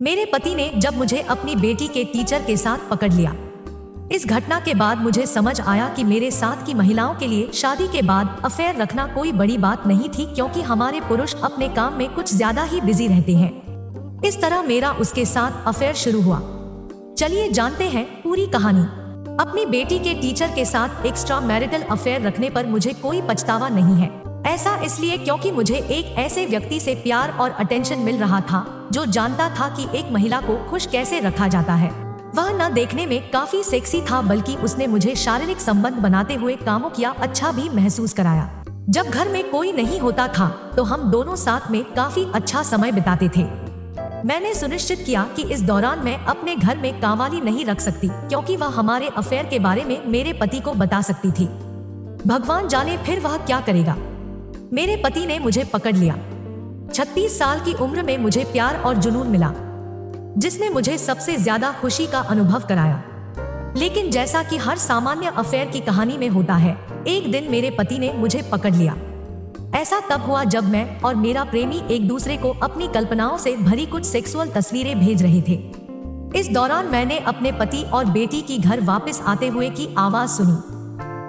मेरे पति ने जब मुझे अपनी बेटी के टीचर के साथ पकड़ लिया। इस घटना के बाद मुझे समझ आया कि मेरे साथ की महिलाओं के लिए शादी के बाद अफेयर रखना कोई बड़ी बात नहीं थी, क्योंकि हमारे पुरुष अपने काम में कुछ ज्यादा ही बिजी रहते हैं। इस तरह मेरा उसके साथ अफेयर शुरू हुआ। चलिए जानते हैं पूरी कहानी। अपनी बेटी के टीचर के साथ एक्स्ट्रा मैरिटल अफेयर रखने पर मुझे कोई पछतावा नहीं है। ऐसा इसलिए क्योंकि मुझे एक ऐसे व्यक्ति से प्यार और अटेंशन मिल रहा था जो जानता था कि एक महिला को खुश कैसे रखा जाता है। वह न देखने में काफी सेक्सी था, बल्कि उसने मुझे शारीरिक संबंध बनाते हुए कामों किया अच्छा भी महसूस कराया। जब घर में कोई नहीं होता था तो हम दोनों साथ में काफी अच्छा समय बिताते थे। मैंने सुनिश्चित किया कि इस दौरान मैं अपने घर में कामवाली नहीं रख सकती, क्योंकि वह हमारे अफेयर के बारे में मेरे पति को बता सकती थी। भगवान जाने फिर वह क्या करेगा। मेरे पति ने मुझे पकड़ लिया। 36 साल की उम्र में मुझे प्यार और जुनून मिला, जिसने मुझे सबसे ज्यादा खुशी का अनुभव कराया। लेकिन जैसा कि हर सामान्य अफेयर की कहानी में होता है, एक दिन मेरे पति ने मुझे पकड़ लिया। ऐसा तब हुआ जब मैं और मेरा प्रेमी एक दूसरे को अपनी कल्पनाओं से भरी कुछ सेक्सुअल तस्वीरें भेज रहे थे। इस दौरान मैंने अपने पति और बेटी की घर वापस आते हुए की आवाज सुनी।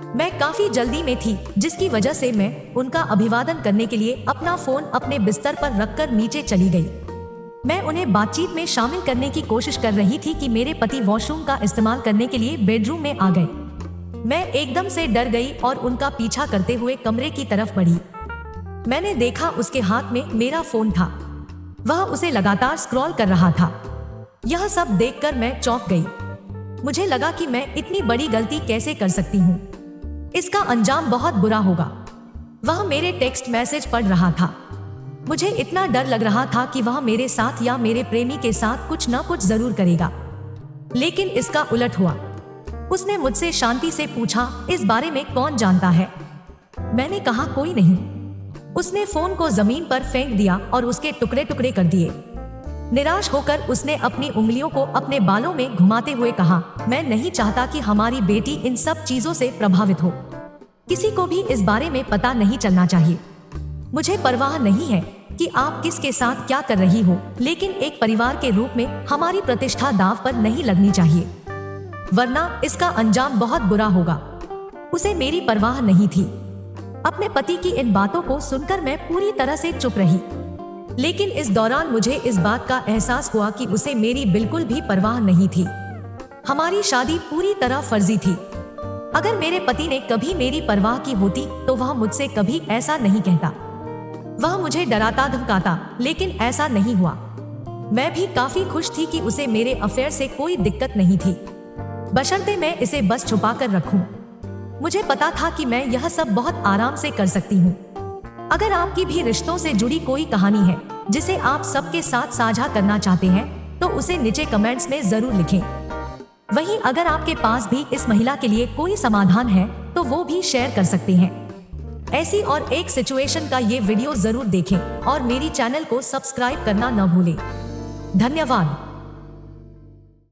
मैं काफी जल्दी में थी, जिसकी वजह से मैं उनका अभिवादन करने के लिए अपना फोन अपने बिस्तर पर रखकर नीचे चली गई। मैं उन्हें बातचीत में शामिल करने की कोशिश कर रही थी कि मेरे पति वॉशरूम का इस्तेमाल करने के लिए बेडरूम में आ गए। मैं एकदम से डर गई और उनका पीछा करते हुए कमरे की तरफ बढ़ी। मैंने देखा उसके हाथ में मेरा फोन था। वह उसे लगातार स्क्रॉल कर रहा था। यह सब देखकर मैं चौंक गई। मुझे लगा कि मैं इतनी बड़ी गलती कैसे कर सकती हूँ। इसका अंजाम बहुत बुरा होगा। वह मेरे टेक्स्ट मैसेज पढ़ रहा था। मुझे इतना डर लग रहा था कि वह मेरे साथ या मेरे प्रेमी के साथ कुछ न कुछ जरूर करेगा। लेकिन इसका उलट हुआ। उसने मुझसे शांति से पूछा, इस बारे में कौन जानता है? मैंने कहा, कोई नहीं। उसने फोन को जमीन पर फेंक दिया और उसके टुकड़े टुकड़े कर दिए। निराश होकर उसने अपनी उंगलियों को अपने बालों में घुमाते हुए कहा, मैं नहीं चाहता कि हमारी बेटी इन सब चीजों से प्रभावित हो। किसी को भी इस बारे में पता नहीं चलना चाहिए। मुझे परवाह नहीं है कि आप किसके साथ क्या कर रही हो, लेकिन एक परिवार के रूप में हमारी प्रतिष्ठा दांव पर नहीं लगनी चाहिए, वरना इसका अंजाम बहुत बुरा होगा। उसे मेरी परवाह नहीं थी। अपने पति की इन बातों को सुनकर मैं पूरी तरह से चुप रही। लेकिन इस दौरान मुझे इस बात का एहसास हुआ कि उसे मेरी बिल्कुल भी परवाह नहीं थी। हमारी शादी पूरी तरह फर्जी थी। अगर मेरे पति ने कभी मेरी परवाह की होती तो वह मुझसे कभी ऐसा नहीं कहता। वह मुझे डराता धमकाता, लेकिन ऐसा नहीं हुआ। मैं भी काफी खुश थी कि उसे मेरे अफेयर से कोई दिक्कत नहीं थी, बशर्ते मैं इसे बस छुपा कर रखूं। मुझे पता था कि मैं यह सब बहुत आराम से कर सकती हूँ। अगर आपकी भी रिश्तों से जुड़ी कोई कहानी है जिसे आप सबके साथ साझा करना चाहते हैं, तो उसे नीचे कमेंट्स में जरूर लिखें। वहीं अगर आपके पास भी इस महिला के लिए कोई समाधान है तो वो भी शेयर कर सकते हैं। ऐसी और एक सिचुएशन का ये वीडियो जरूर देखें और मेरी चैनल को सब्सक्राइब करना न भूलें। धन्यवाद।